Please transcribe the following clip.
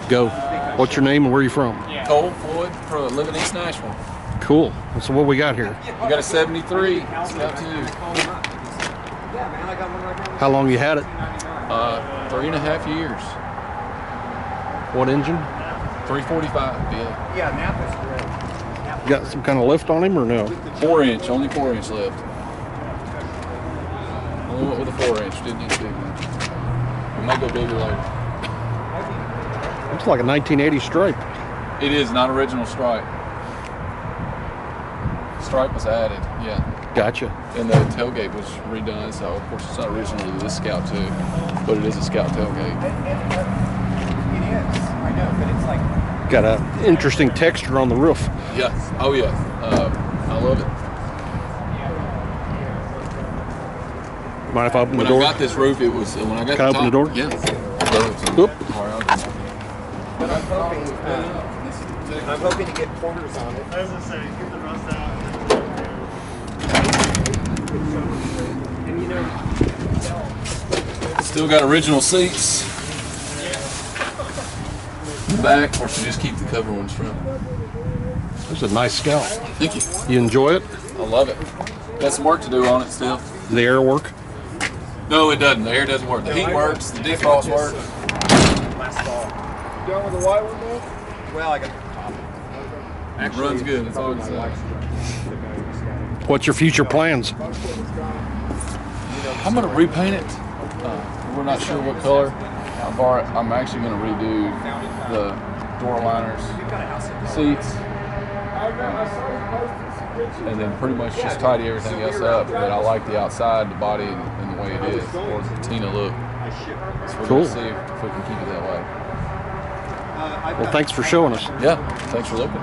Go. What's your name and where are you from? Cole Floyd, living in East Nashville. Cool. So what we got here? We got a 73 Scout 2. How long you had it? 3.5 years. What engine? 345, yeah. Yeah, Napa's great. You got some kind of lift on him or no? 4-inch, only 4-inch left. Only went with a 4-inch, didn't need a big one. We may go bigger later. Looks like a 1980 stripe. It is not original stripe. Stripe was added, yeah. Gotcha. And the tailgate was redone, so of course it's not originally this Scout 2, but it is a Scout tailgate. It is, I know, but it's like... Got a interesting texture on the roof. Yeah, oh yeah, I love it. Mind if I open When the door? I got this roof, it was, when I got Can I the open top, the door? Yeah. Oop. But I'm hoping to get quarters on it. I was gonna say, get the rust out. And you know, Still got original seats. The back, or should just keep the cover ones from. This is a nice Scout. Thank you. You enjoy it? I love it. Got some work to do on it still. The air work? No, it doesn't. The air doesn't work. The heat works. The defrost works. last fall. You done with the white one though? Well, I got the top. It runs good. That's all I can say. What's your future plans? I'm gonna repaint it. We're not sure what color. I'm actually gonna redo the door liners, seats, and then pretty much just tidy everything else up. But I like the outside, the body, and the way it is, or the patina look. So we're Cool. gonna see if we can keep it that way. Well, thanks for showing us. Yeah, thanks for looking.